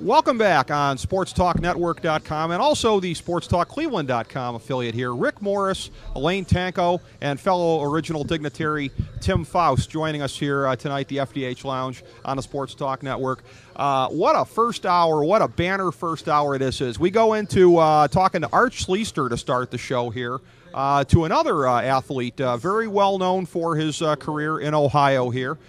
Welcome back on SportsTalkNetwork.com and also the SportsTalkCleveland.com affiliate here. Rick Morris, Elaine Tanko, and fellow original dignitary Tim Faust joining us here tonight, the FDH Lounge on the Sports Talk Network. What a first hour, what a banner first hour this is. We go into talking to Art Schlichter to start the show here. To another athlete, very well known for his career in Ohio here.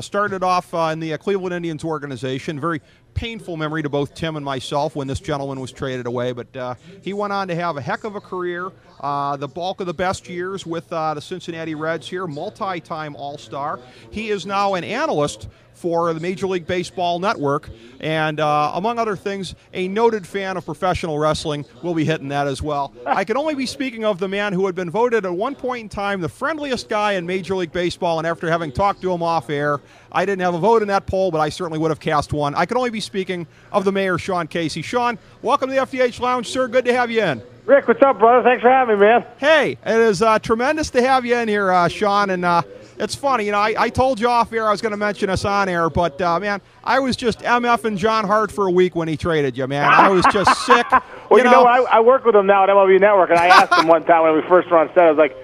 Started off in the Cleveland Indians organization. Very painful memory to both Tim and myself when this gentleman was traded away, but he went on to have a heck of a career. The bulk of the best years with the Cincinnati Reds here, multi-time All-Star. He is now an analyst for the Major League Baseball Network, and among other things, a noted fan of professional wrestling. We'll be hitting that as well. I can only be speaking of the man who had been voted at one point in time the friendliest guy in Major League Baseball, and after having talked to him off air, I didn't have a vote in that poll, but I certainly would have cast one. I can only be speaking of the mayor, Sean Casey. Sean, welcome to the FDH Lounge, sir. Good to have you in. Rick, what's up, brother? Thanks for having me, man. Hey, it is tremendous to have you in here, Sean, and it's funny, you know, I told you off air I was going to mention us on air, but, man, I was just MFing John Hart for a week when he traded you, man. I was just sick. Well, you know I work with him now at MLB Network, and I asked him one time when we first were on set, I was like,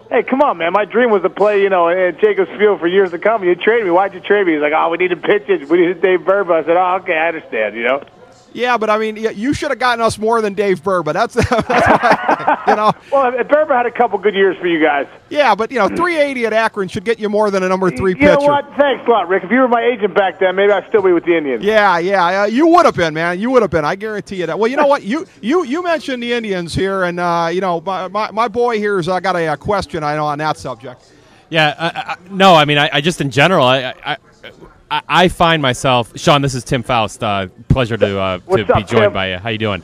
hey, come on, man, my dream was to play, you know, in Jacobs Field for years to come. You traded me. Why'd you trade me? He's like, oh, we needed pitches. We needed Dave Burba. I said, oh, okay, I understand, you know. Yeah, but I mean, you should have gotten us more than Dave Burba. That's you know. Well, Burba had a couple good years for you guys. Yeah, but you know, 380 at Akron should get you more than a number 3 pitcher. You know what? Thanks a lot, Rick. If you were my agent back then, maybe I'd still be with the Indians. Yeah, you would have been, man. You would have been. I guarantee you that. Well, you know what? You mentioned the Indians here, and you know, my boy here's got a question I know on that subject. Yeah, no, I mean, I just in general, I find myself, Sean. This is Tim Faust. Pleasure to be joined Tim? by you. How you doing?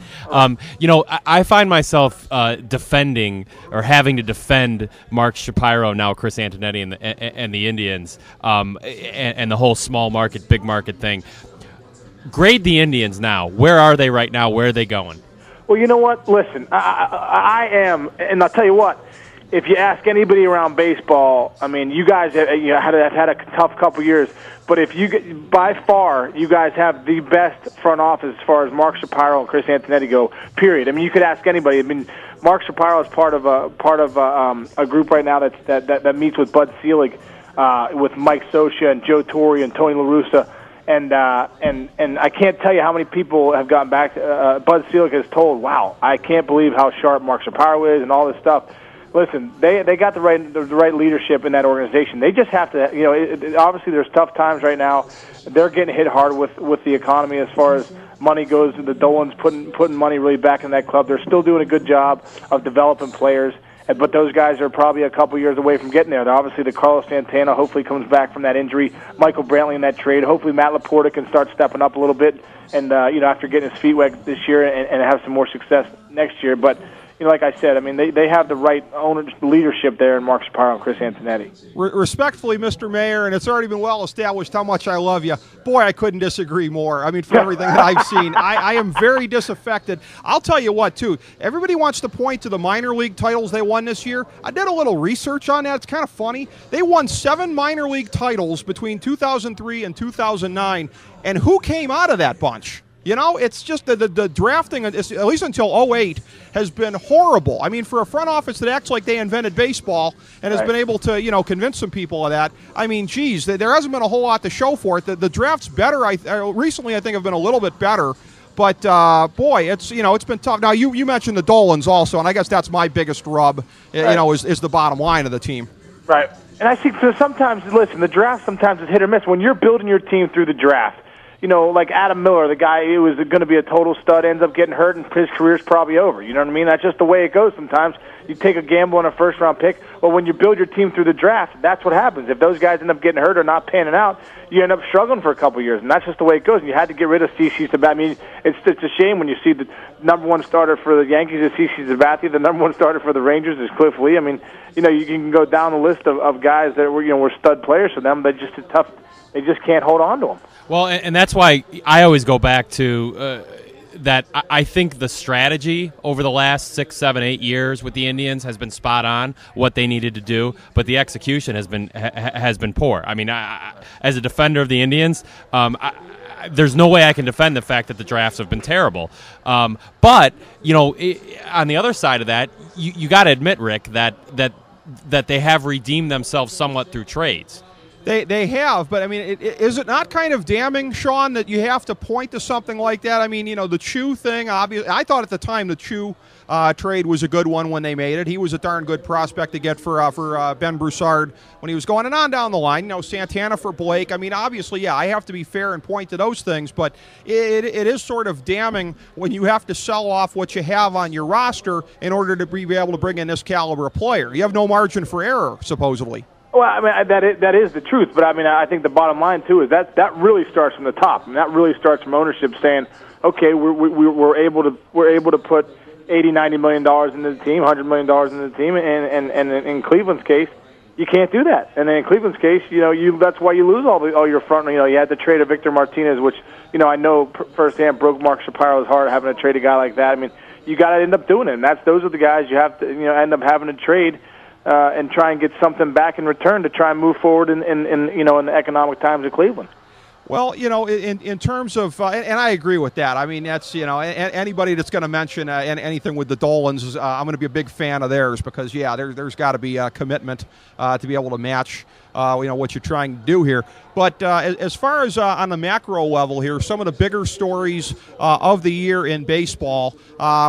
You know, I find myself defending or having to defend Mark Shapiro, now Chris Antonetti, and the Indians, and the whole small market, big market thing. Grade the Indians now. Where are they right now? Where are they going? Well, you know what? Listen, I am, and I'll tell you what. If you ask anybody around baseball, I mean, you guys have had a tough couple years, but by far, you guys have the best front office as far as Mark Shapiro and Chris Antonetti go. Period. I mean, you could ask anybody. I mean, Mark Shapiro is part of a group right now that meets with Bud Selig, with Mike Scioscia and Joe Torre and Tony La Russa. And I can't tell you how many people have gotten back. Bud Selig has told, "Wow, I can't believe how sharp Mark Shapiro is," and all this stuff. Listen, they got the right leadership in that organization. They just have to, you know, obviously there's tough times right now. They're getting hit hard with the economy as far as money goes. The Dolan's putting money really back in that club. They're still doing a good job of developing players, but those guys are probably a couple years away from getting there. Obviously, the Carlos Santana hopefully comes back from that injury. Michael Brantley in that trade. Hopefully, Matt Laporta can start stepping up a little bit, and you know, after getting his feet wet this year and have some more success next year. But you know, like I said, I mean, they have the right leadership there in Mark Shapiro and Chris Antonetti. Respectfully, Mr. Mayor, and it's already been well established how much I love you. Boy, I couldn't disagree more. I mean, for everything that I've seen, I am very disaffected. I'll tell you what, too. Everybody wants to point to the minor league titles they won this year. I did a little research on that. It's kind of funny. They won 7 minor league titles between 2003 and 2009, and who came out of that bunch? You know, it's just the drafting, at least until 2008, has been horrible. I mean, for a front office that acts like they invented baseball and has been able to, you know, convince some people of that, I mean, geez, there hasn't been a whole lot to show for it. The draft's better. Recently, I think, have been a little bit better. But, boy, it's been tough. Now, you mentioned the Dolans also, and I guess that's my biggest rub, you know, is the bottom line of the team. Right. And I think sometimes, listen, the draft sometimes is hit or miss. When you're building your team through the draft, you know, like Adam Miller, the guy who was going to be a total stud, ends up getting hurt, and his career's probably over. You know what I mean? That's just the way it goes sometimes. You take a gamble on a first-round pick. Well, when you build your team through the draft, that's what happens. If those guys end up getting hurt or not panning out, you end up struggling for a couple of years, and that's just the way it goes. And you had to get rid of CC Sabathia. I mean, it's a shame when you see the number one starter for the Yankees is CC Sabathia, the number one starter for the Rangers is Cliff Lee. I mean, you know, you can go down the list of guys that were stud players for them, but just tough. They just can't hold on to them. Well, and that's why I always go back to that. I think the strategy over the last 6, 7, 8 years with the Indians has been spot on, what they needed to do, but the execution has been poor. I mean, as a defender of the Indians, there's no way I can defend the fact that the drafts have been terrible. But on the other side of that, you got to admit, Rick, that they have redeemed themselves somewhat through trades. They have, but I mean, is it not kind of damning, Sean, that you have to point to something like that? I mean, the Chu thing, obviously, I thought at the time the Chu trade was a good one when they made it. He was a darn good prospect to get for Ben Broussard when he was going, and on down the line. Santana for Blake. I mean, obviously, yeah, I have to be fair and point to those things, but it is sort of damning when you have to sell off what you have on your roster in order to be able to bring in this caliber of player. You have no margin for error, supposedly. Well, I mean, that is the truth, but I mean, I think the bottom line too is that really starts from the top, and that really starts from ownership saying, okay, we're able to put $80-90 million into the team, $100 million into the team, and in Cleveland's case, you can't do that. And then in Cleveland's case, that's why you lose all your front. You had to trade a Victor Martinez, which I know firsthand broke Mark Shapiro's heart having to trade a guy like that. I mean, you got to end up doing it. And those are the guys you have to end up having to trade. And try and get something back in return to try and move forward in the economic times of Cleveland. Well, in terms of, and I agree with that. I mean, that's, anybody that's going to mention anything with the Dolans, I'm going to be a big fan of theirs because, yeah, there's got to be a commitment to be able to match, what you're trying to do here. But as far as on the macro level here, some of the bigger stories of the year in baseball,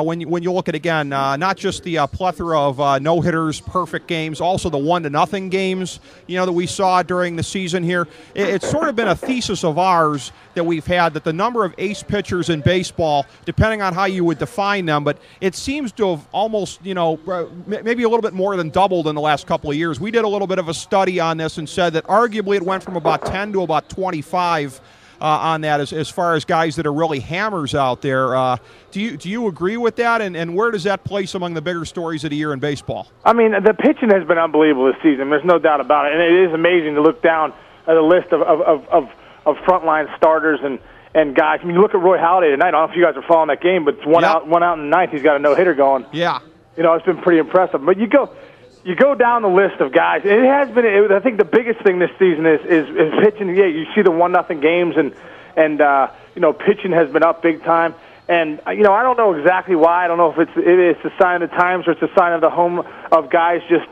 when you look at, again, not just the plethora of no-hitters, perfect games, also the 1-0 games, that we saw during the season here, it's sort of been a thesis of ours that we've had that the number of ace pitchers in baseball, depending on how you would define them, but it seems to have almost, maybe a little bit more than doubled in the last couple of years. We did a little bit of a study on this and said that arguably it went from about 10 to about 25 on that as far as guys that are really hammers out there. Do you agree with that? And where does that place among the bigger stories of the year in baseball? I mean, the pitching has been unbelievable this season. There's no doubt about it. And it is amazing to look down at a list of frontline starters and guys. I mean, you look at Roy Halladay tonight. I don't know if you guys are following that game, but one out in the ninth, he's got a no-hitter going. Yeah. It's been pretty impressive. But you go down the list of guys. It has been. I think the biggest thing this season is pitching. Yeah, you see the 1-0 games, and pitching has been up big time. And I don't know exactly why. I don't know if it's a sign of the times or it's a sign of the home of guys just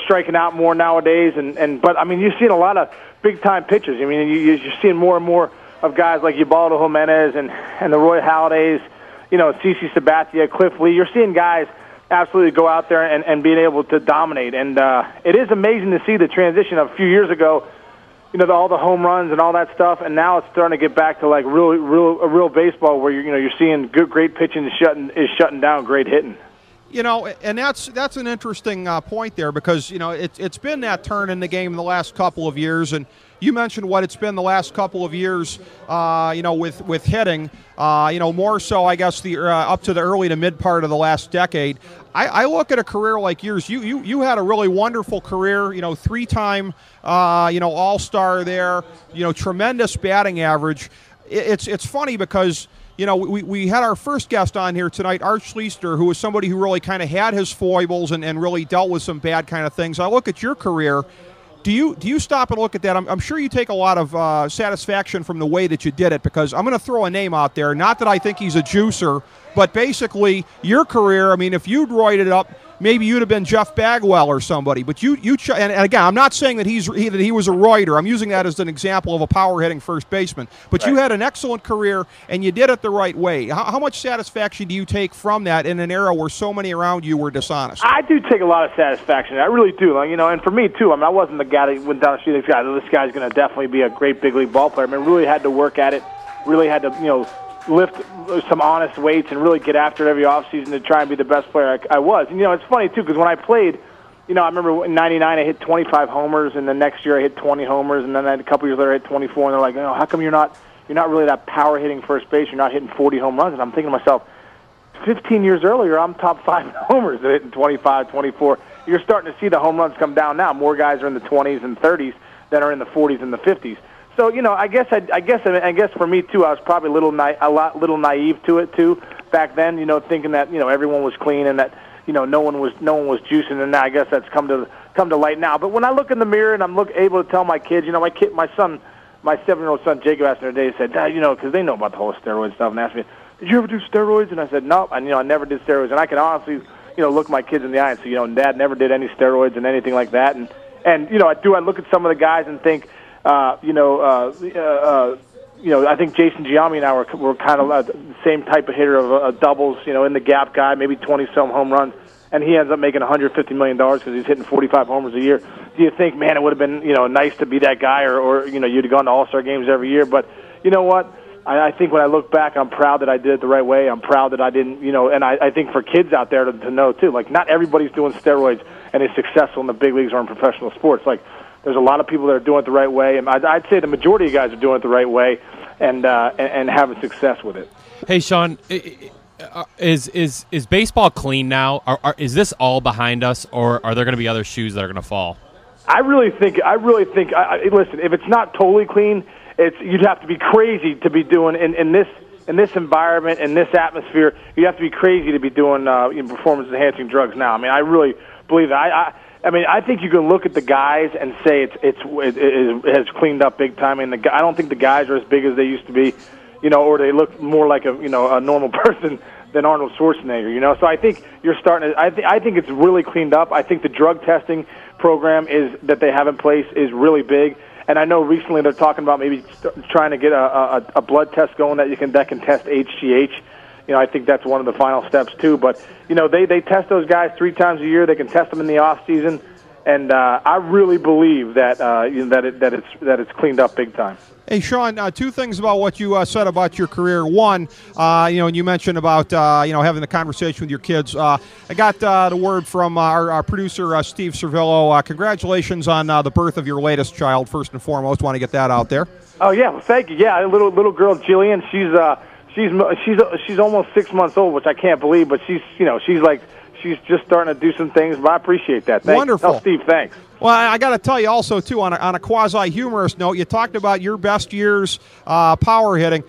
striking out more nowadays. But I mean, you're seeing a lot of big time pitchers. I mean, you're seeing more and more of guys like Ubaldo Jimenez and the Roy Halladays, CC Sabathia, Cliff Lee. You're seeing guys absolutely go out there and being able to dominate. And it is amazing to see the transition of a few years ago, all the home runs and all that stuff, and now it's starting to get back to like real baseball where you're seeing great pitching is shutting down great hitting. And that's an interesting point there because it's been that turn in the game in the last couple of years, and you mentioned what it's been the last couple of years, with hitting, more so I guess the up to the early to mid part of the last decade. I look at a career like yours. You had a really wonderful career. 3-time All-Star there. Tremendous batting average. It's funny because. We had our first guest on here tonight, Art Schlichter, who was somebody who really kind of had his foibles and really dealt with some bad kind of things. I look at your career. Do you stop and look at that? I'm sure you take a lot of satisfaction from the way that you did it because I'm going to throw a name out there. Not that I think he's a juicer, but basically your career, I mean, if you'd roided it up, maybe you'd have been Jeff Bagwell or somebody. But and again, I'm not saying that he was a roider. I'm using that as an example of a power-hitting first baseman. But you had an excellent career, and you did it the right way. How much satisfaction do you take from that in an era where so many around you were dishonest? I do take a lot of satisfaction. I really do. And for me, too, I mean, I wasn't the guy that went down the street and said, this guy's going to definitely be a great big league ball player. I mean, really had to work at it, really had to, lift some honest weights and really get after it every offseason to try and be the best player I was. And, it's funny, too, because when I played, I remember in 99 I hit 25 homers, and the next year I hit 20 homers, and then a couple years later I hit 24, and they're like, how come you're not really that power-hitting first base, you're not hitting 40 home runs? And I'm thinking to myself, 15 years earlier, I'm top 5 homers, they're hitting 25, 24. You're starting to see the home runs come down now. More guys are in the 20s and 30s than are in the 40s and the 50s. So I guess for me too, I was probably a little naive to it too back then. Thinking that everyone was clean and that no one was juicing, and I guess that's come to light now. But when I look in the mirror and I'm able to tell my kids, my son my 7-year-old son Jacob asked me the other day, he said, Dad, because they know about the whole steroid stuff, and asked me, did you ever do steroids? And I said, no, and I never did steroids. And I can honestly, look my kids in the eye and say, Dad never did any steroids and anything like that. And I look at some of the guys and think, I think Jason Giambi and I were kind of the same type of hitter of doubles, in the gap guy, maybe 20-some home runs, and he ends up making $150 million because he's hitting 45 homers a year. Do you think, man, it would have been, nice to be that guy, or you'd have gone to All-Star games every year? But you know what? I think when I look back, I'm proud that I did it the right way. I'm proud that I didn't, and I think for kids out there to know, too, like, not everybody's doing steroids and is successful in the big leagues or in professional sports. Like, there's a lot of people that are doing it the right way, and I'd say the majority of guys are doing it the right way and having success with it. Hey, Sean, is baseball clean now? Is this all behind us, or are there going to be other shoes that are going to fall? I really think. Listen, if it's not totally clean, you'd have to be crazy to be doing in this environment, in this atmosphere. You have to be crazy to be doing performance-enhancing drugs now. I mean, I really believe that. I think you can look at the guys and say it has cleaned up big time. I mean, I don't think the guys are as big as they used to be, or they look more like a normal person than Arnold Schwarzenegger. So I think you're starting to. I think it's really cleaned up. I think the drug testing program that they have in place is really big. And I know recently they're talking about maybe trying to get a blood test going that can test HGH. I think that's one of the final steps too. But they test those guys 3 times a year. They can test them in the off season, and I really believe that that it's cleaned up big time. Hey, Sean, 2 things about what you said about your career. One, and you mentioned about, having the conversation with your kids. I got the word from our producer, Steve Servillo. Congratulations on the birth of your latest child, first and foremost. Want to get that out there. Oh, yeah. Well, thank you. Yeah, little girl, Jillian, she's almost 6 months old, which I can't believe, but she's just starting to do some things, but I appreciate that. Thanks. Wonderful. Steve, thanks. Well, I got to tell you also, too, on a quasi-humorous note, you talked about your best years power hitting.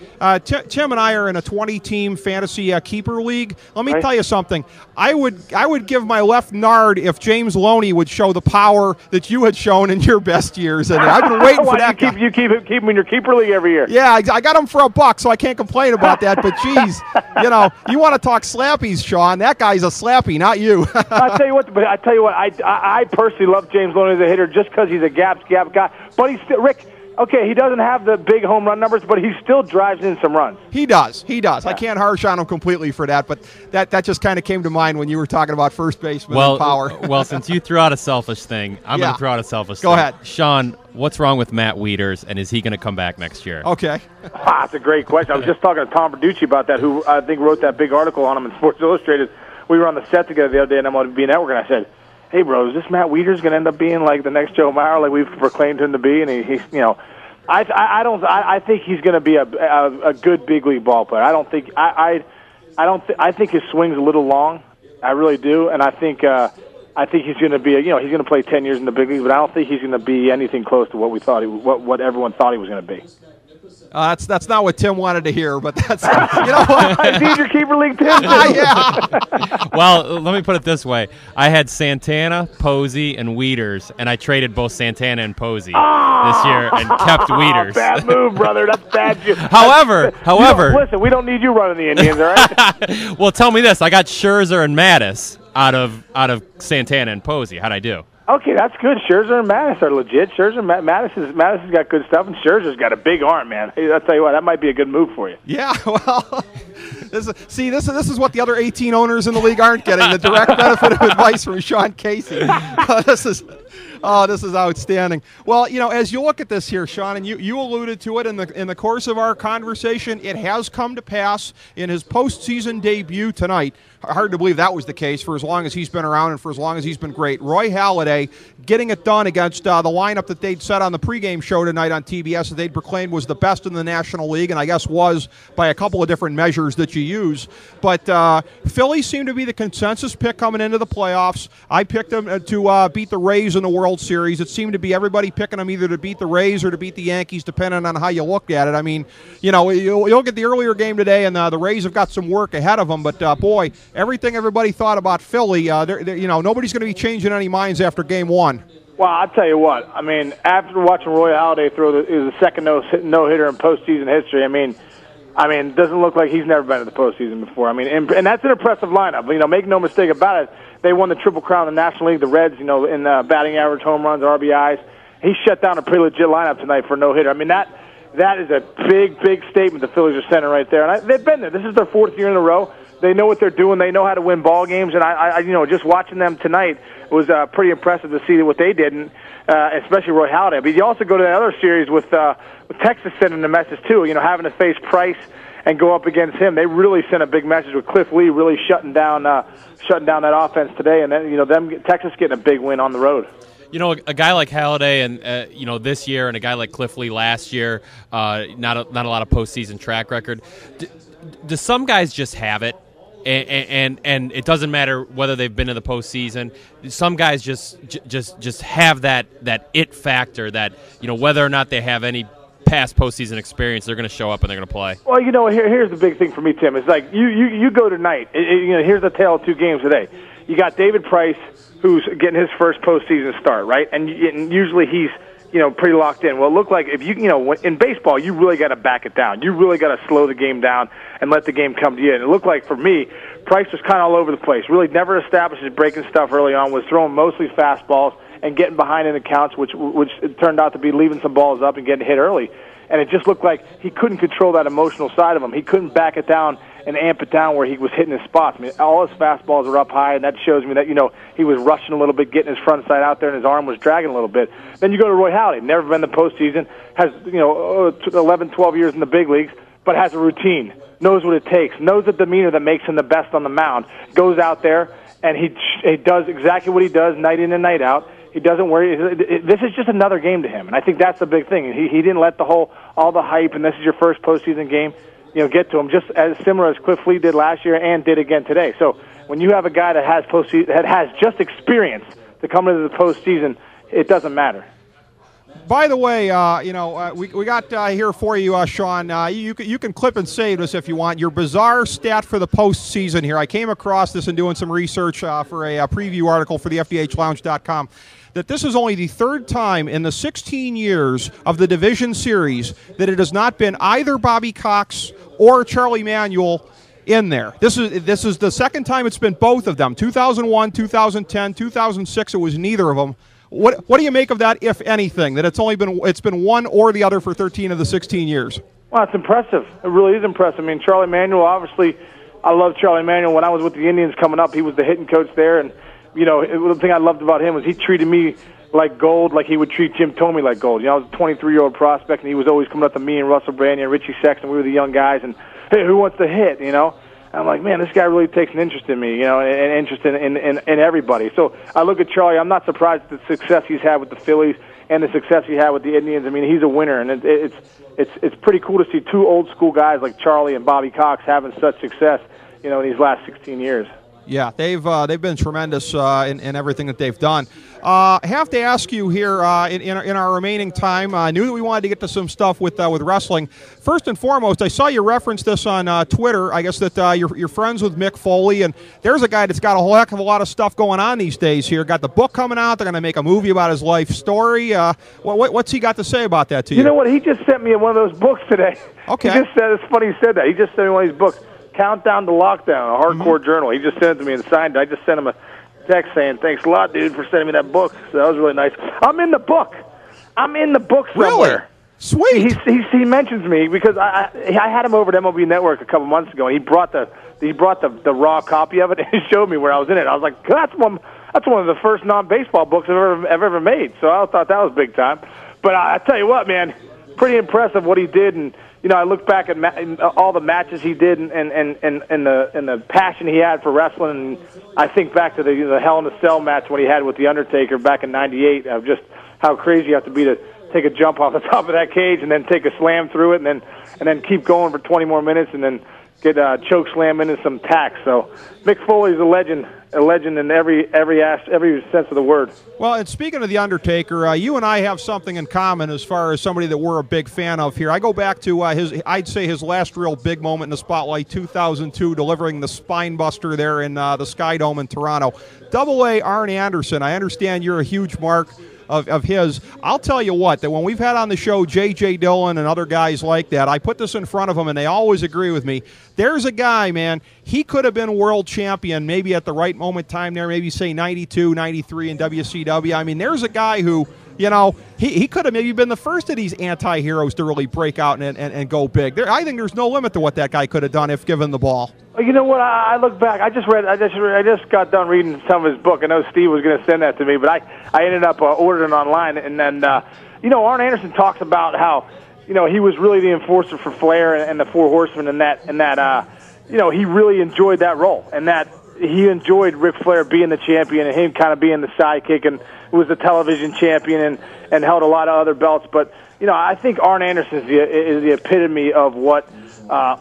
Tim and I are in a 20-team fantasy keeper league. Let me tell you something. I would give my left nard if James Loney would show the power that you had shown in your best years. And I've been waiting for that. You keep him in your keeper league every year. Yeah, I got him for $1, so I can't complain about that. But, geez, you want to talk slappies, Sean. That guy's a slappy, not you. I tell you what, I personally love James Loney as a hitter just because he's a gap guy. But he's still, Rick, okay, he doesn't have the big home run numbers, but he still drives in some runs. He does. Yeah. I can't harsh on him completely for that, but that just kind of came to mind when you were talking about first baseman and power. Well, since you threw out a selfish thing, I'm going to throw out a selfish thing. Go ahead. Sean, what's wrong with Matt Wieters, and is he going to come back next year? Okay. That's a great question. I was just talking to Tom Verducci about that, who I think wrote that big article on him in Sports Illustrated. We were on the set together the other day in MLB Network, and I said, hey, bro, is this Matt Wieters going to end up being like the next Joe Mauer, like we've proclaimed him to be? And he's I think he's going to be a good big league ball player. I think his swing's a little long. I really do, and I think he's going to be he's going to play 10 years in the big league, but I don't think he's going to be anything close to what everyone thought he was going to be. That's not what Tim wanted to hear, but that's what? He's your keeper league Tim. Yeah. Well, let me put it this way: I had Santana, Posey, and Wieters, and I traded both Santana and Posey this year and kept Wieters. Bad move, brother. That's bad. However, listen, we don't need you running the Indians, all right? Well, tell me this: I got Scherzer and Mattis out of Santana and Posey. How'd I do? Okay, that's good. Scherzer and Mattis are legit. Mattis has got good stuff, and Scherzer's got a big arm, man. I'll tell you what, that might be a good move for you. Yeah, well, this is what the other 18 owners in the league aren't getting, the direct benefit of advice from Sean Casey. This is outstanding. Well, as you look at this here, Sean, and you alluded to it in the course of our conversation, it has come to pass in his postseason debut tonight. Hard to believe that was the case for as long as he's been around and for as long as he's been great. Roy Halladay getting it done against the lineup that they'd set on the pregame show tonight on TBS that they'd proclaimed was the best in the National League, and I guess was by a couple of different measures that you use. But Philly seemed to be the consensus pick coming into the playoffs. I picked them to beat the Rays in the World Series. It seemed to be everybody picking them either to beat the Rays or to beat the Yankees, depending on how you looked at it. I mean, you'll get the earlier game today, and the Rays have got some work ahead of them. But, boy, everything everybody thought about Philly, nobody's going to be changing any minds after Game 1. Well, I'll tell you what. I mean, after watching Roy Halladay throw it was the second no-hitter in postseason history. I mean, it doesn't look like he's never been to the postseason before. I mean, and that's an impressive lineup. You know, make no mistake about it. They won the Triple Crown in the National League. The Reds, you know, in batting average, home runs, RBIs. He shut down a pretty legit lineup tonight for a no-hitter. I mean, that is a big, big statement the Phillies are sending right there. And they've been there. This is their 4th year in a row. They know what they're doing. They know how to win ball games. And I you know, just watching them tonight was pretty impressive to see what they did, and especially Roy Halladay. But you also go to that other series with Texas sending a message too. You know, having to face Price and go up against him. They really sent a big message with Cliff Lee really shutting down that offense today, and then you know Texas getting a big win on the road. You know, a guy like Halladay and you know, this year, and a guy like Cliff Lee last year, not a lot of postseason track record. Do some guys just have it? And it doesn't matter whether they've been in the postseason. Some guys just have that it factor that, you know, whether or not they have any past postseason experience, they're going to show up and they're going to play. Well, you know, here's the big thing for me, Tim. It's like you go tonight. You know, here's the tale of 2 games today. You got David Price, who's getting his first postseason start, right? And usually he's, you know, pretty locked in. Well, it looked like if you know, in baseball, you really got to back it down. You really got to slow the game down and let the game come to you. And it looked like, for me, Price was kind of all over the place. Really never established his breaking stuff early on, was throwing mostly fastballs and getting behind in the counts, which it turned out to be leaving some balls up and getting hit early. And it just looked like he couldn't control that emotional side of him. He couldn't back it down and amp it down where he was hitting his spots. I mean, all his fastballs are up high, and that shows me that, you know, he was rushing a little bit, getting his front side out there, and his arm was dragging a little bit. Then you go to Roy Halladay, never been in the postseason, has, you know, 11, 12 years in the big leagues, but has a routine, knows what it takes, knows the demeanor that makes him the best on the mound, goes out there, and he does exactly what he does night in and night out. He doesn't worry. This is just another game to him, and I think that's the big thing. He didn't let all the hype, and this is your first postseason game, you know, get to him, just as similar as Cliff Lee did last year and did again today. So when you have a guy that has just experience to come into the postseason, it doesn't matter. By the way, you know, we got here for you, Sean. You can clip and save this if you want. Your bizarre stat for the postseason here. I came across this in doing some research for a preview article for the FDHLounge.com. That this is only the 3rd time in the 16 years of the division series that it has not been either Bobby Cox or Charlie Manuel in there. This is the 2nd time it's been both of them. 2001, 2010, 2006. It was neither of them. What do you make of that, if anything? That it's been one or the other for 13 of the 16 years. Well, it's impressive. It really is impressive. I mean, Charlie Manuel, obviously, I love Charlie Manuel. When I was with the Indians coming up, he was the hitting coach there, and you know, the thing I loved about him was he treated me like gold, like he would treat Jim Thome like gold. You know, I was a 23-year-old prospect, and he was always coming up to me and Russell Brandon and Richie Sexton. We were the young guys, and hey, who wants to hit? You know, and I'm like, man, this guy really takes an interest in me, you know, and interest in everybody. So I look at Charlie. I'm not surprised at the success he's had with the Phillies and the success he had with the Indians. I mean, he's a winner, and it's pretty cool to see 2 old school guys like Charlie and Bobby Cox having such success, you know, in these last 16 years. Yeah, they've been tremendous in everything that they've done. Have to ask you here in our remaining time. I knew that we wanted to get to some stuff with wrestling. First and foremost, I saw you reference this on Twitter. I guess that you're friends with Mick Foley, and there's a guy that's got a whole heck of a lot of stuff going on these days here. Got the book coming out. They're going to make a movie about his life story. What's he got to say about that to you? You know what? He just sent me one of those books today. Okay. He just said, it's funny he said that. He just sent me one of these books. Countdown to Lockdown, a hardcore journal. He just sent it to me and signed it. I just sent him a text saying, thanks a lot, dude, for sending me that book. So that was really nice. I'm in the book somewhere. Really? Sweet. He mentions me because I had him over at MLB Network a couple months ago, and he brought the raw copy of it and showed me where I was in it. I was like, that's one of the first non-baseball books I've ever made. So I thought that was big time. But I tell you what, man, pretty impressive what he did. And you know, I look back at all the matches he did and the passion he had for wrestling. And I think back to the Hell in a Cell match when he had with The Undertaker back in '98, of just how crazy you have to be to take a jump off the top of that cage and then take a slam through it and then keep going for 20 more minutes and then get a choke slam into some tacks. So Mick Foley's a legend in every sense of the word. Well, and speaking of The Undertaker, you and I have something in common as far as somebody that we're a big fan of here. I go back to I'd say his last real big moment in the spotlight, 2002, delivering the spine buster there in the Sky Dome in Toronto. Double-A Arn Anderson, I understand you're a huge Mark of his. I'll tell you what, that when we've had on the show J.J. Dillon and other guys like that, I put this in front of them, and they always agree with me. There's a guy, man, he could have been world champion maybe at the right moment in time there, maybe say 92, 93 in WCW. I mean, there's a guy who, you know, he could have maybe been the first of these anti-heroes to really break out and go big. I think there's no limit to what that guy could have done if given the ball. You know what? I look back. I just got done reading some of his book. I know Steve was going to send that to me, but I ended up ordering it online. And then, you know, Arn Anderson talks about how, you know, he was really the enforcer for Flair and the Four Horsemen, and that you know, he really enjoyed that role, and that he enjoyed Ric Flair being the champion and him kind of being the sidekick, and was the television champion and held a lot of other belts. But, you know, I think Arn Anderson is the epitome of what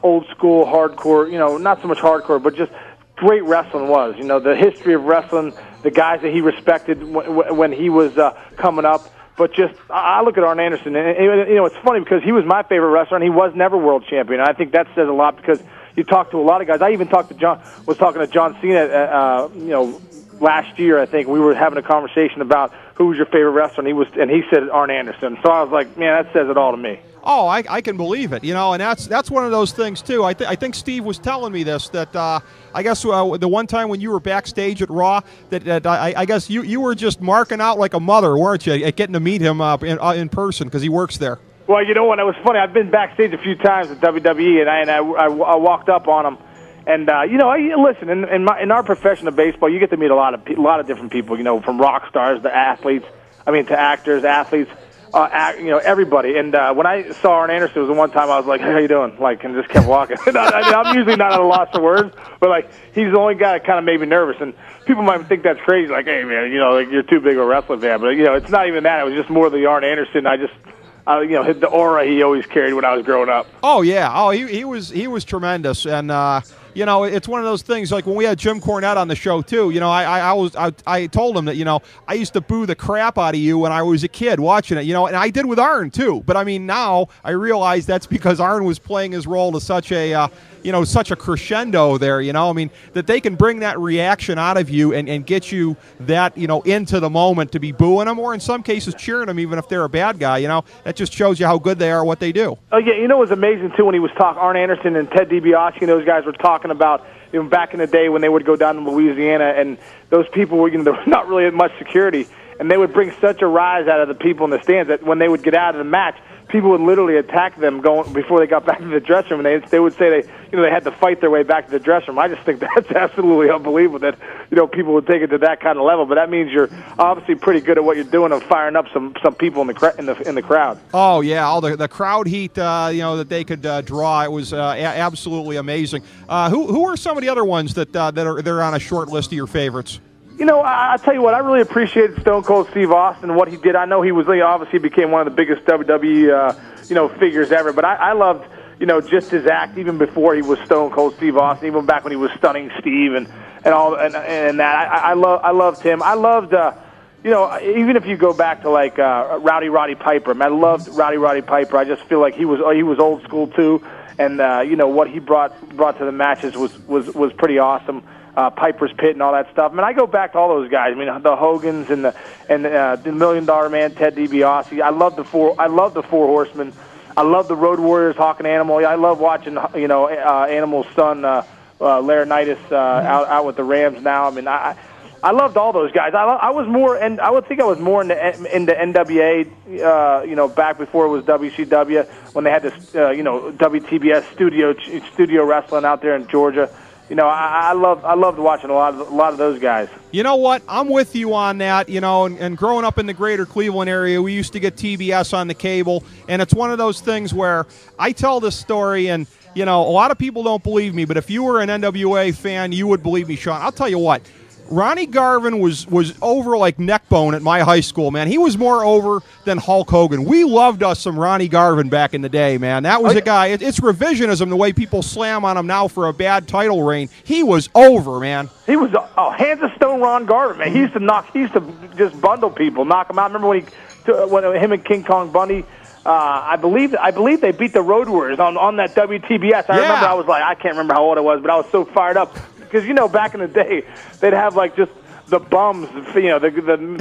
old school hardcore, you know, not so much hardcore, but just great wrestling was. You know, the history of wrestling, the guys that he respected when he was coming up. But just, I look at Arn Anderson, and, you know, it's funny because he was my favorite wrestler, and he was never world champion. And I think that says a lot because you talk to a lot of guys. I even talked to John Cena, you know, last year. I think we were having a conversation about who was your favorite wrestler, and he said Arn Anderson. So I was like, man, that says it all to me. Oh, I can believe it, you know, and that's one of those things too. I think Steve was telling me this, that I guess the one time when you were backstage at Raw, that I guess you were just marking out like a mother, weren't you, at getting to meet him in person because he works there. Well, you know what? It was funny. I've been backstage a few times at WWE, and I walked up on him, and you know, listen, in our profession of baseball, you get to meet a lot of different people. You know, from rock stars to athletes. I mean, to actors, athletes. You know, everybody. And when I saw Arn Anderson, it was the one time I was like, "How you doing?" Like, and just kept walking. I'm usually not at a loss for words, but like, he's the only guy that kind of made me nervous. And people might think that's crazy, like, "Hey, man, you know, like, you're too big of a wrestling fan." But you know, it's not even that. It was just more the Arn Anderson. You know, the aura he always carried when I was growing up. Oh yeah. Oh, he was tremendous, and you know, it's one of those things. Like when we had Jim Cornette on the show too. You know, I told him that, you know, I used to boo the crap out of you when I was a kid watching it. You know, and I did with Arn too. But I mean, now I realize that's because Arn was playing his role to such a you know, such a crescendo there. You know, I mean, that they can bring that reaction out of you and get you that, you know, into the moment to be booing them, or in some cases cheering them, even if they're a bad guy. You know, that just shows you how good they are, what they do. Oh yeah, you know, it was amazing too when he was talking. Arn Anderson and Ted DiBiase and those guys were talking about, you know, back in the day when they would go down to Louisiana, and those people were, you know, there was not really much security, and they would bring such a rise out of the people in the stands that when they would get out of the match, people would literally attack them before they got back to the dressing room, and they would say they had to fight their way back to the dressing room. I just think that's absolutely unbelievable that, you know, people would take it to that kind of level. But that means you're obviously pretty good at what you're doing of firing up some people in the crowd. Oh yeah, all the crowd heat, you know, that they could draw. It was absolutely amazing. Who are some of the other ones that are on a short list of your favorites? You know, I tell you what, I really appreciated Stone Cold Steve Austin and what he did. I know he obviously became one of the biggest WWE, you know, figures ever. But I loved, you know, just his act even before he was Stone Cold Steve Austin, even back when he was Stunning Steve and all and that. I loved him. I loved, you know, even if you go back to like Roddy Piper. I loved Roddy Piper. I just feel like he was old school too, and you know what he brought to the matches was pretty awesome. Piper's Pit and all that stuff. I mean, I go back to all those guys. I mean, the Hogans and the $1 Million Man, Ted DiBiase. I love the Four Horsemen. I love the Road Warriors, Hawk and Animal. I love watching, you know, Animal's son, Laurinaitis, out with the Rams now. I mean, I loved all those guys. I was more, and I would think I was more into NWA, you know, back before it was WCW, when they had this, you know, WTBS studio wrestling out there in Georgia. You know, I loved watching a lot of those guys. You know what? I'm with you on that. You know, and growing up in the greater Cleveland area, we used to get TBS on the cable, and it's one of those things where I tell this story, and you know, a lot of people don't believe me, but if you were an NWA fan, you would believe me, Sean. I'll tell you what. Ronnie Garvin was over like Neckbone at my high school, man. He was more over than Hulk Hogan. We loved us some Ronnie Garvin back in the day, man. That was a guy. It's revisionism the way people slam on him now for a bad title reign. He was over, man. He was hands of stone Ron Garvin, man. He used to just bundle people, knock them out. Remember when him and King Kong Bundy, I believe they beat the Road Warriors on that WTBS. I remember I was like, I can't remember how old I was, but I was so fired up. Because, you know, back in the day, they'd have, like, just the bums, the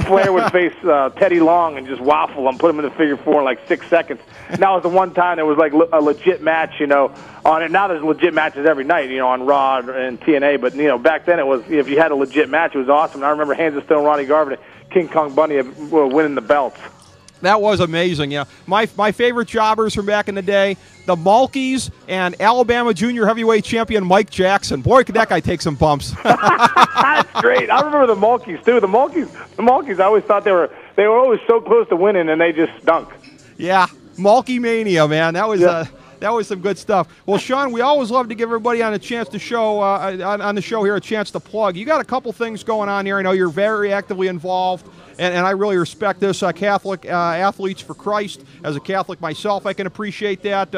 Flair would face Teddy Long and just waffle him, put him in the figure four in like 6 seconds. And that was the one time there was like a legit match, on it. Now there's legit matches every night, on Raw and TNA. But back then it was, if you had a legit match, it was awesome. And I remember Hands of Stone, Ronnie Garvin, and King Kong Bundy winning the belts. That was amazing. Yeah, my favorite jobbers from back in the day, the Mulkeys and Alabama Junior Heavyweight Champion Mike Jackson. Boy, could that guy take some bumps. That's great. I remember the Mulkeys too. The Mulkeys. I always thought they were always so close to winning, and they just stunk. Yeah, Mulkey mania, man. That was that was some good stuff. Well, Sean, we always love to give everybody on a chance to show on the show here a chance to plug. You got a couple things going on here. I know you're very actively involved. And I really respect this. Catholic Athletes for Christ. As a Catholic myself, I can appreciate that.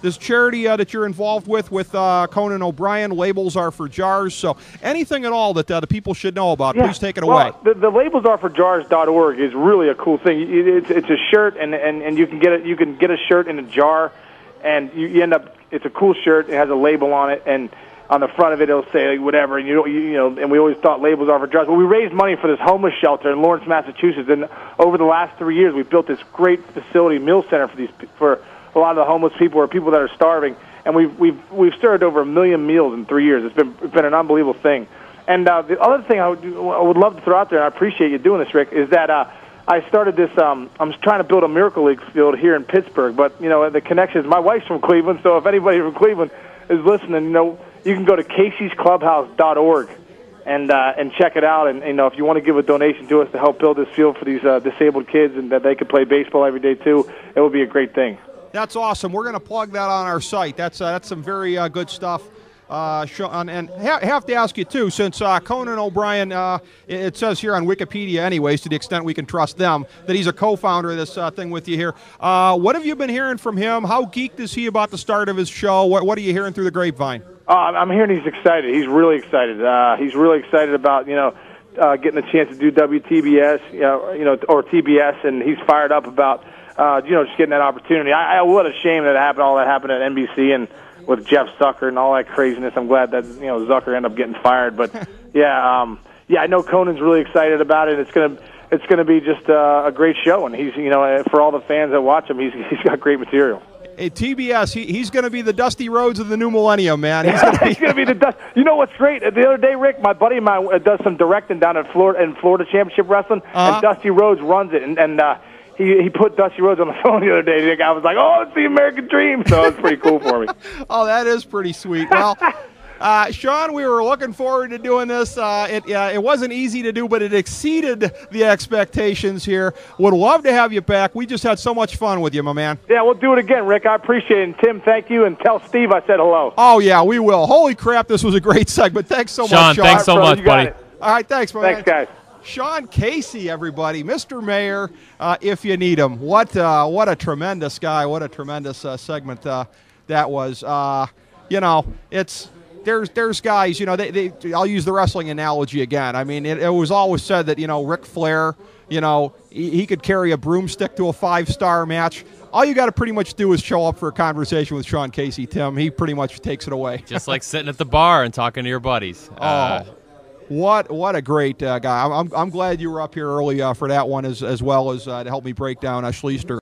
This charity that you're involved with Conan O'Brien, Labels Are for Jars. So anything at all that the people should know about, please take it away. The labelsareforjars.org is really a cool thing. It's a shirt, and you can get it. You can get a shirt in a jar, and you end up. It's a cool shirt. It has a label on it, and on the front of it, it'll say whatever, and and we always thought labels are for jars. But we raised money for this homeless shelter in Lawrence, Massachusetts, and over the last 3 years, we've built this great facility, meal center for a lot of the homeless people or people that are starving, and we've served over 1 million meals in 3 years. It's been an unbelievable thing. And the other thing I would love to throw out there, and I appreciate you doing this, Rick, is that I started this. I'm trying to build a Miracle League field here in Pittsburgh, but the connection is my wife's from Cleveland, so if anybody from Cleveland is listening, you can go to Casey'sClubhouse.org and check it out. And if you want to give a donation to us to help build this field for these disabled kids and that they could play baseball every day too, it would be a great thing. That's awesome. We're going to plug that on our site. That's some very good stuff. Sean, and have to ask you too, since Conan O'Brien, it says here on Wikipedia, anyways, to the extent we can trust them, that he's a co-founder of this thing with you here. What have you been hearing from him? How geeked is he about the start of his show? What are you hearing through the grapevine? I'm hearing he's excited. He's really excited. He's really excited about getting a chance to do WTBS, or TBS, and he's fired up about just getting that opportunity. What a shame that all that happened at NBC and with Jeff Zucker and all that craziness. I'm glad that Zucker ended up getting fired, but I know Conan's really excited about it. It's gonna be just a great show, and he's for all the fans that watch him, he's got great material. Hey, TBS, he's going to be the Dusty Rhodes of the new millennium, man. He's going to be the Dusty. You know what's great? The other day, Rick, my buddy of mine does some directing down in Florida Championship Wrestling, and Dusty Rhodes runs it, and he put Dusty Rhodes on the phone the other day. The guy was like, "Oh, it's the American Dream," so it's pretty cool for me. Oh, that is pretty sweet. Well, Sean, we were looking forward to doing this. It wasn't easy to do, but it exceeded the expectations here. Would love to have you back. We just had so much fun with you, my man. Yeah, we'll do it again, Rick. I appreciate it. And Tim, thank you, and tell Steve I said hello. Oh, yeah, we will. Holy crap, this was a great segment. Thanks so much, Sean. Thanks so much, buddy. All right, thanks, man. Thanks, guys. Sean Casey, everybody, Mr. Mayor, if you need him. What a tremendous guy. What a tremendous segment that was. There's guys, I'll use the wrestling analogy again. I mean, it was always said that, Ric Flair, he could carry a broomstick to a 5-star match. All you got to pretty much do is show up for a conversation with Sean Casey, Tim. He pretty much takes it away. Just like sitting at the bar and talking to your buddies. What a great guy. I'm glad you were up here early for that one as well as to help me break down Schleister.